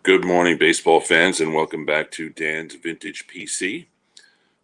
Good morning, baseball fans, and welcome back to Dan's Vintage PC.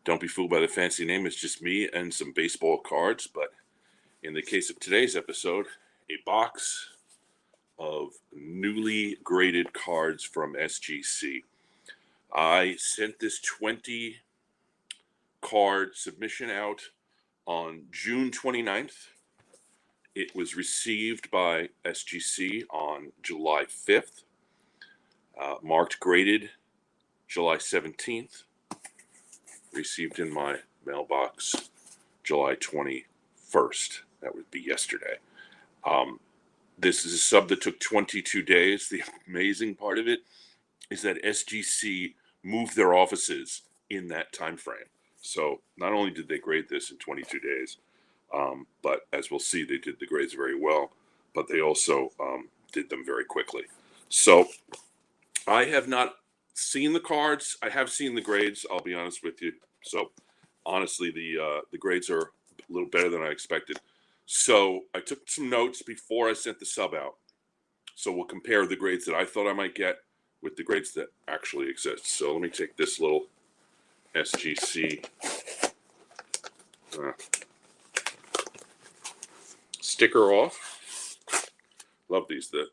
Don't be fooled by the fancy name. It's just me and some baseball cards. But in the case of today's episode, a box of newly graded cards from SGC. I sent this 20 card submission out on June 29th. It was received by SGC on July 5th. Marked graded July 17th, received in my mailbox July 21st. That would be yesterday. This is a sub that took 22 days. The amazing part of it is that SGC moved their offices in that time frame. So not only did they grade this in 22 days, but as we'll see, they did the grades very well, but they also did them very quickly. So I have not seen the cards. I have seen the grades, I'll be honest with you. So honestly, the grades are a little better than I expected. So I took some notes before I sent the sub out. So we'll compare the grades that I thought I might get with the grades that actually exist. So let me take this little SGC sticker off. Love these, the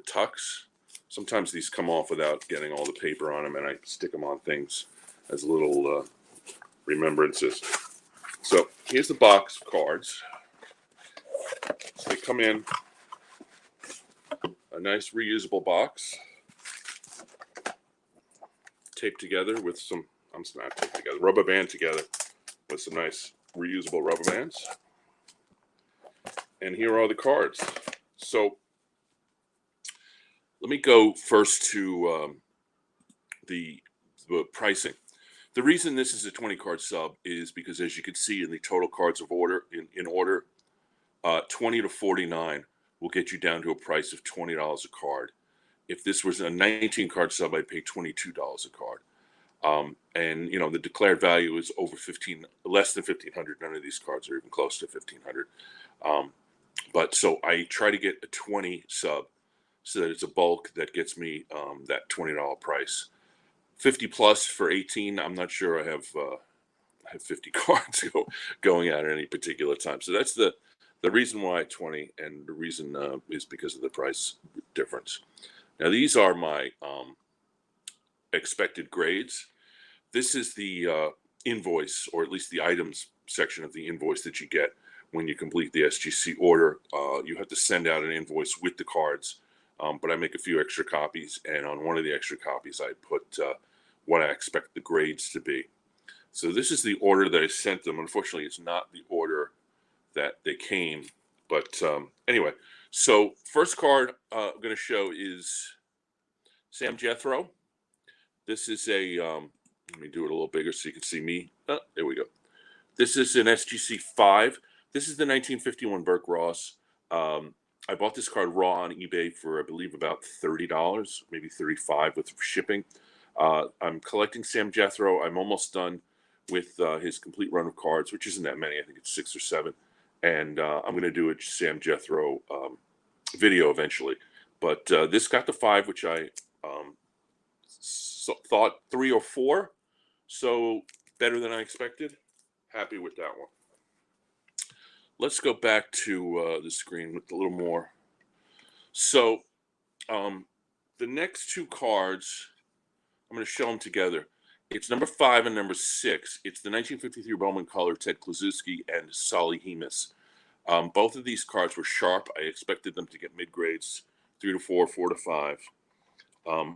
tucks. Sometimes these come off without getting all the paper on them, and I stick them on things as little remembrances. So here's the box of cards. They come in a nice reusable box, taped together with some, not taped together, rubber band together with some nice reusable rubber bands. And here are the cards. So let me go first to the pricing. The reason this is a 20 card sub is because, as you can see in the total cards of order, in order, 20 to 49 will get you down to a price of $20 a card. If this was a 19 card sub, I'd pay $22 a card. And you know, the declared value is over less than 1,500. None of these cards are even close to 1,500. But so I try to get a 20 sub so that it's a bulk that gets me that $20 price. 50 plus for 18. I'm not sure I have 50 cards going out at any particular time. So that's the reason why 20, and the reason is because of the price difference. Now these are my expected grades. This is the invoice, or at least the items section of the invoice that you get when you complete the SGC order. You have to send out an invoice with the cards, but I make a few extra copies, and on one of the extra copies I put what I expect the grades to be. So this is the order that I sent them. Unfortunately, it's not the order that they came, but anyway. So first card I'm going to show is Sam Jethro. This is a let me do it a little bigger so you can see me. There we go. This is an SGC 5. This is the 1951 Burke Ross. I bought this card raw on eBay for, I believe, about $30, maybe $35 with shipping. I'm collecting Sam Jethro. I'm almost done with his complete run of cards, which isn't that many. I think it's 6 or 7. And I'm going to do a Sam Jethro video eventually. But this got the 5, which I thought 3 or 4. So better than I expected. Happy with that one. Let's go back to the screen with a little more. So the next 2 cards, I'm going to show them together. It's number 5 and number 6. It's the 1953 Bowman Color, Ted Kluszewski and Solly Hemus. Both of these cards were sharp. I expected them to get mid grades, 3 to 4, 4 to 5.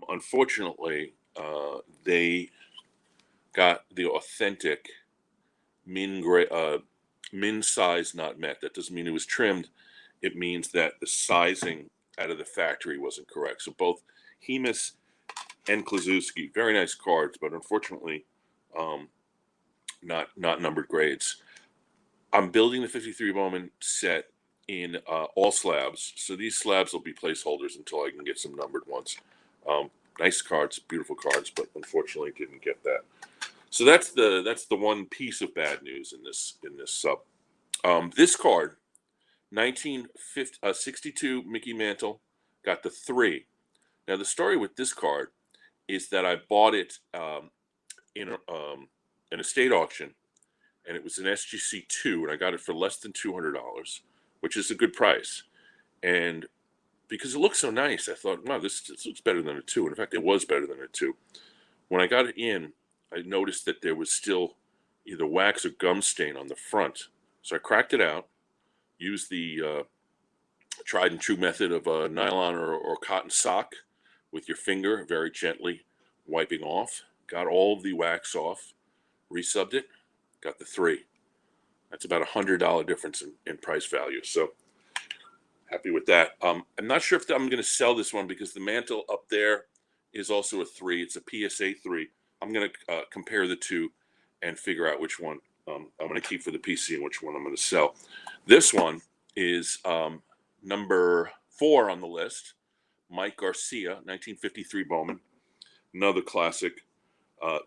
Unfortunately, they got the authentic min size not met. That doesn't mean it was trimmed. It means that the sizing out of the factory wasn't correct. So both Hemus and Kluszewski, very nice cards, but unfortunately not numbered grades. I'm building the 53 Bowman set in all slabs. So these slabs will be placeholders until I can get some numbered ones. Nice cards, beautiful cards, but unfortunately didn't get that. So that's the one piece of bad news in this sub. This card, 1962 Mickey Mantle, got the 3. Now, the story with this card is that I bought it in an estate auction, and it was an SGC 2, and I got it for less than $200, which is a good price. And because it looked so nice, I thought, wow, this looks better than a 2. And in fact, it was better than a 2. When I got it in, I noticed that there was still either wax or gum stain on the front. So I cracked it out, used the tried and true method of a nylon or cotton sock with your finger, very gently wiping off. Got all of the wax off, resubbed it, got the 3. That's about $100 difference in price value. So happy with that. I'm not sure if I'm going to sell this one because the mantle up there is also a 3. It's a PSA 3. I'm going to compare the two and figure out which one I'm going to keep for the PC and which one I'm going to sell. This one is number 4 on the list. Mike Garcia, 1953 Bowman. Another classic.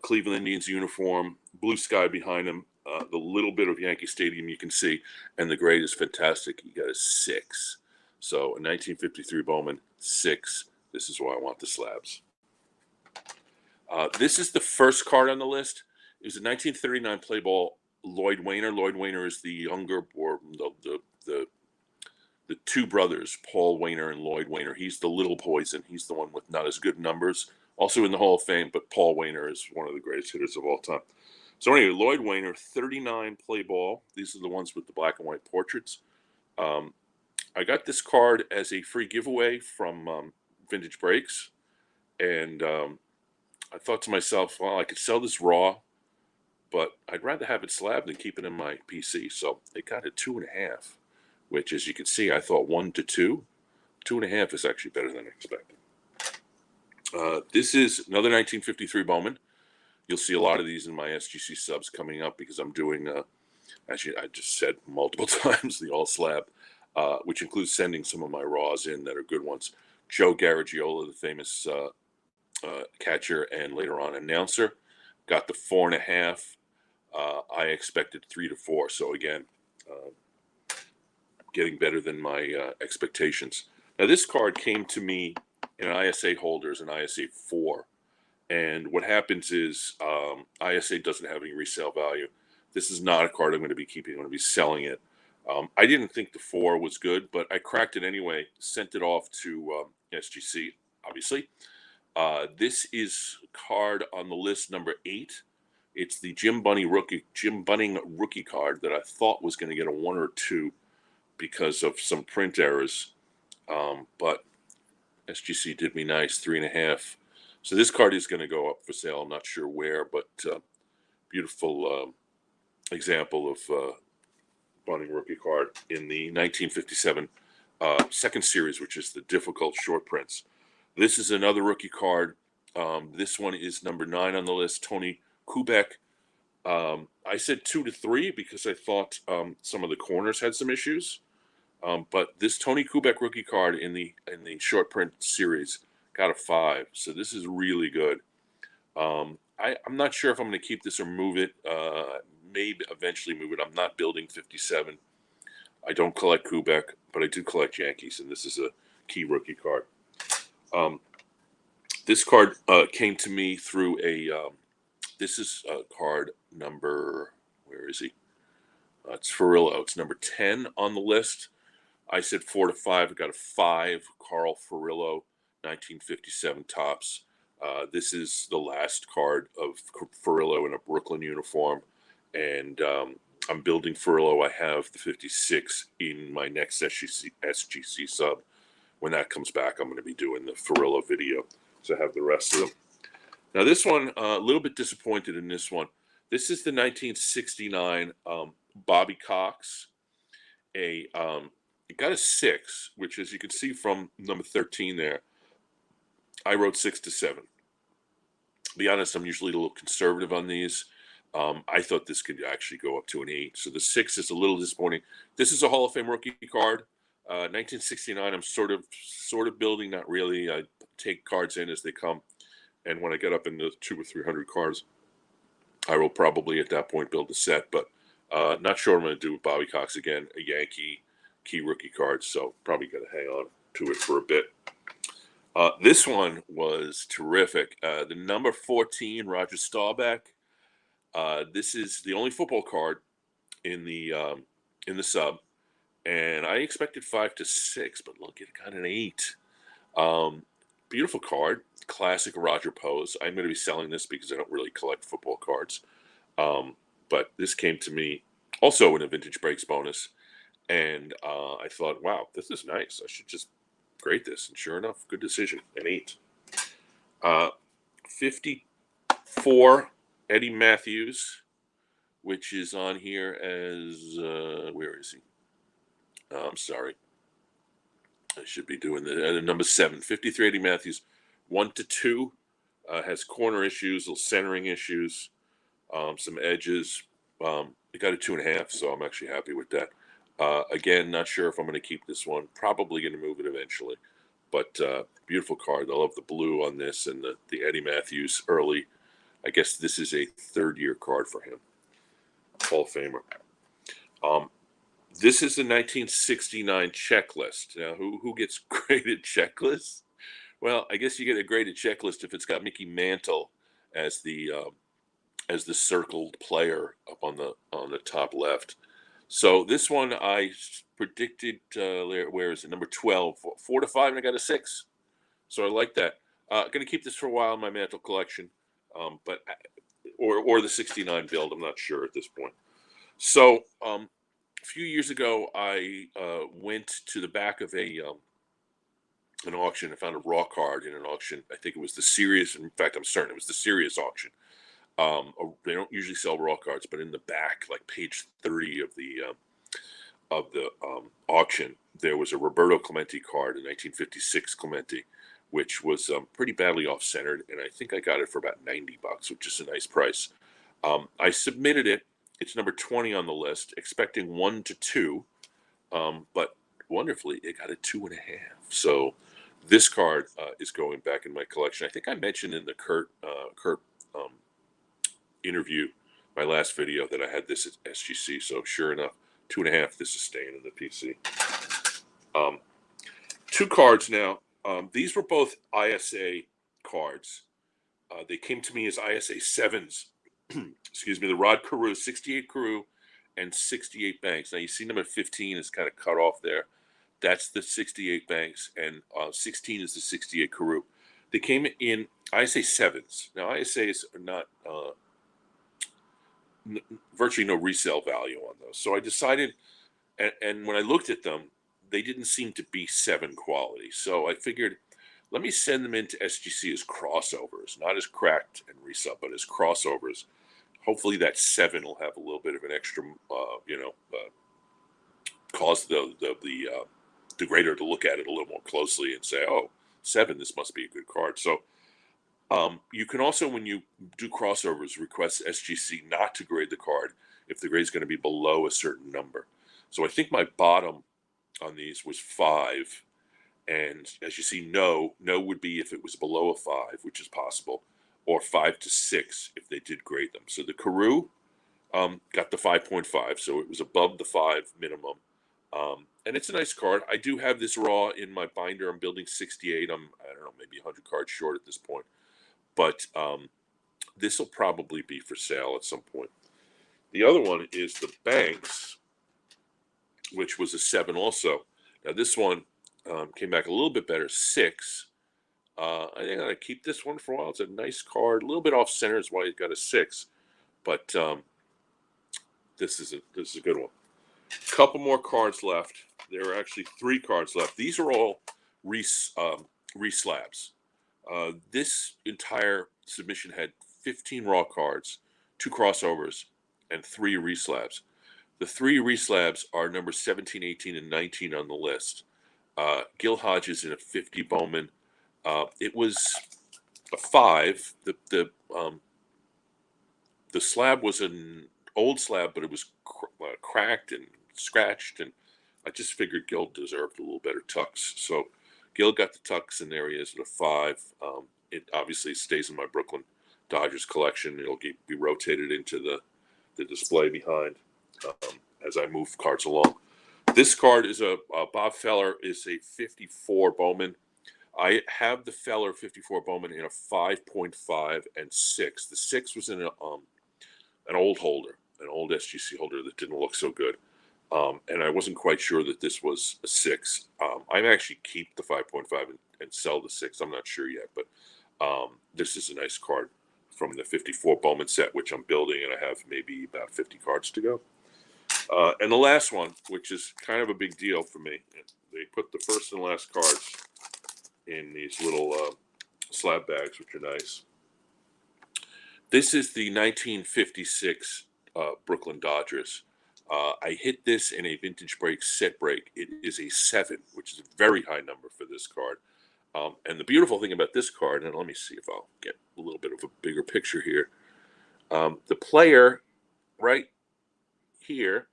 Cleveland Indians uniform, blue sky behind him, the little bit of Yankee Stadium you can see, and the grade is fantastic. You got a 6. So a 1953 Bowman, 6. This is why I want the slabs. This is the first card on the list. It was a 1939 play ball Lloyd Wainer. Lloyd Wainer is the younger, or the two brothers, Paul Wainer and Lloyd Wainer. He's the little poison. He's the one with not as good numbers. Also in the Hall of Fame, but Paul Wainer is one of the greatest hitters of all time. So anyway, Lloyd Wainer, 39 play ball. These are the ones with the black and white portraits. I got this card as a free giveaway from Vintage Breaks. And I thought to myself, well, I could sell this raw, but I'd rather have it slabbed than keep it in my PC. So it got a 2.5, which, as you can see, I thought 1 to 2. 2.5 is actually better than I expected. This is another 1953 Bowman. You'll see a lot of these in my SGC subs coming up because I'm doing, actually, I just said multiple times, the all slab, which includes sending some of my raws in that are good ones. Joe Garagiola, the famous catcher and later on announcer, got the 4.5. I expected 3 to 4. So again, getting better than my expectations. Now this card came to me in an ISA holders, an ISA 4. And what happens is ISA doesn't have any resale value. This is not a card I'm going to be keeping. I'm going to be selling it. I didn't think the 4 was good, but I cracked it anyway, sent it off to SGC, obviously. This is card on the list number 8. It's the Jim Bunning rookie card that I thought was going to get a 1 or 2 because of some print errors. But SGC did me nice, 3.5. So this card is going to go up for sale. I'm not sure where, but beautiful example of Bunning rookie card in the 1957 second series, which is the difficult short prints. This is another rookie card. This one is number 9 on the list, Tony Kubek. I said 2 to 3 because I thought some of the corners had some issues. But this Tony Kubek rookie card in the short print series got a 5. So this is really good. I'm not sure if I'm going to keep this or move it. Maybe eventually move it. I'm not building 57. I don't collect Kubek, but I do collect Yankees, and this is a key rookie card. This card came to me through this is card number, where is he? It's Furillo. It's number 10 on the list. I said 4 to 5. I got a 5, Carl Furillo, 1957 Topps. This is the last card of Furillo in a Brooklyn uniform. And I'm building Furillo. I have the 56 in my next SGC sub. When that comes back, I'm going to be doing the Furillo video. So I have the rest of them. Now this one, a little bit disappointed in this one. This is the 1969 Bobby Cox. It got a 6, which, as you can see from number 13 there, I wrote 6 to 7. To be honest, I'm usually a little conservative on these. I thought this could actually go up to an 8. So the 6 is a little disappointing. This is a Hall of Fame rookie card. 1969, I'm sort of building, not really. I take cards in as they come. And when I get up into 200 or 300 cards, I will probably at that point build a set. But not sure I'm going to do with Bobby Cox again, a Yankee key rookie card. So probably going to hang on to it for a bit. This one was terrific. The number 14, Roger Staubach. This is the only football card in the sub, and I expected 5 to 6, but look, it got an 8. Um, Beautiful card, classic Roger pose. I'm going to be selling this because I don't really collect football cards, but this came to me also in a vintage breaks bonus, and I thought, wow, this is nice. I should just grade this, and sure enough, good decision, an 8. 54 Eddie Matthews, which is on here as where is he? I'm sorry. I should be doing the number 7. 53 Eddie Matthews, 1 to 2. Has corner issues, little centering issues, some edges. It got a 2.5, so I'm actually happy with that. Again, not sure if I'm going to keep this one. Probably going to move it eventually. But beautiful card. I love the blue on this and the Eddie Matthews early. I guess this is a third-year card for him. Hall of Famer. This is the 1969 checklist. Now, who gets graded checklists? Well, I guess you get a graded checklist if it's got Mickey Mantle as the circled player up on the top left. So this one I predicted. Where is it? Number 12, 4 to 5, and I got a 6. So I like that. Going to keep this for a while in my Mantle collection, but or the 69 build. I'm not sure at this point. So a few years ago, I went to the back of an auction and found a raw card in an auction. I think it was the Sirius. In fact, I'm certain it was the Sirius auction. They don't usually sell raw cards, but in the back, like page 30 of the auction, there was a Roberto Clemente card, a 1956 Clemente, which was pretty badly off-centered, and I think I got it for about $90, which is a nice price. I submitted it. It's number 20 on the list, expecting 1 to 2, but wonderfully, it got a 2.5. So this card is going back in my collection. I think I mentioned in the Kurt interview, my last video, that I had this at SGC. So sure enough, 2.5. This is staying in the PC. 2 cards now. These were both ISA cards. They came to me as ISA 7s. Excuse me, the Rod Carew, 68 Carew and 68 Banks. Now you see number 15 is kind of cut off there. That's the 68 Banks, and 16 is the 68 Carew. They came in ISA 7s. Now ISAs are not virtually no resale value on those. So I decided, and when I looked at them, they didn't seem to be 7 quality. So I figured, let me send them into SGC as crossovers, not as cracked and resub, but as crossovers. Hopefully that 7 will have a little bit of an extra, cause the grader to look at it a little more closely and say, oh, 7, this must be a good card. So you can also, when you do crossovers, request SGC not to grade the card if the grade is going to be below a certain number. So I think my bottom on these was 5. And as you see, no would be if it was below a 5, which is possible, or 5 to 6 if they did grade them. So the Carew got the 5.5, so it was above the 5 minimum. And it's a nice card. I do have this raw in my binder. I'm building 68. I don't know, maybe 100 cards short at this point. But this will probably be for sale at some point. The other one is the Banks, which was a 7 also. Now this one came back a little bit better, 6. I think I'm going to keep this one for a while. It's a nice card. A little bit off center is why it got a 6. But this is a good one. Couple more cards left. There are actually 3 cards left. These are all re-slabs. This entire submission had 15 raw cards, 2 crossovers, and 3 re-slabs. The 3 re-slabs are number 17, 18, and 19 on the list. Gil Hodges in a 50 Bowman. It was a 5. The slab was an old slab, but it was cracked and scratched, and I just figured Gil deserved a little better tucks. So Gil got the tucks, and there he is at a 5. It obviously stays in my Brooklyn Dodgers collection. It'll be rotated into the display behind as I move cards along. This card is Bob Feller is a 54 Bowman. I have the Feller 54 Bowman in a 5.5 and 6. The 6 was in an old holder, an old SGC holder that didn't look so good. And I wasn't quite sure that this was a 6. I actually keep the 5.5 and sell the 6. I'm not sure yet, but this is a nice card from the 54 Bowman set, which I'm building, and I have maybe about 50 cards to go. And the last one, which is kind of a big deal for me, they put the first and last cards in these little slab bags, which are nice. This is the 1956 Brooklyn Dodgers. I hit this in a vintage break set break. It is a 7, which is a very high number for this card. And the beautiful thing about this card, and let me see if I'll get a little bit of a bigger picture here. The player right here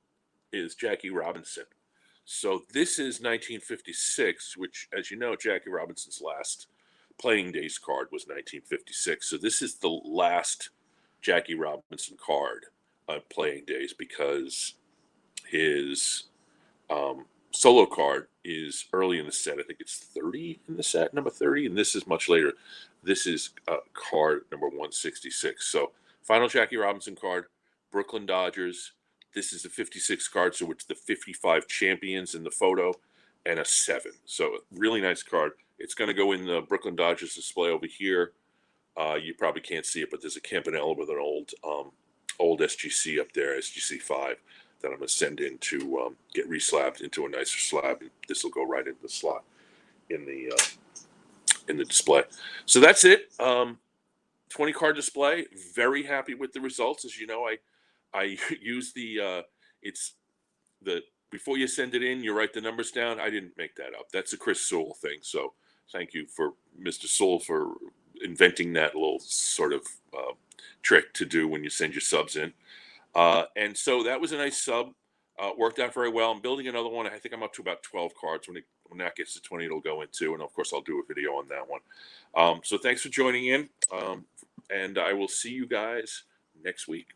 is Jackie Robinson. So this is 1956, which, as you know, Jackie Robinson's last playing days card was 1956. So this is the last Jackie Robinson card on playing days, because his solo card is early in the set. I think it's 30 in the set, number 30, and this is much later. This is card number 166. So final Jackie Robinson card, Brooklyn Dodgers. This is the 56 card, so it's the 55 champions in the photo, and a 7. So really nice card. It's going to go in the Brooklyn Dodgers display over here. You probably can't see it, but there's a Campanella with an old SGC up there, SGC 5, that I'm going to send in to get re-slabbed into a nicer slab. This will go right into the slot in the display. So that's it. 20 card display. Very happy with the results. As you know, I use it's the before you send it in, you write the numbers down. I didn't make that up. That's a Chris Sewell thing. So thank you for Mr. Sewell for inventing that little sort of trick to do when you send your subs in. And so that was a nice sub. Worked out very well. I'm building another one. I think I'm up to about 12 cards. When that gets to 20, it'll go into, and of course I'll do a video on that one. So thanks for joining in, and I will see you guys next week.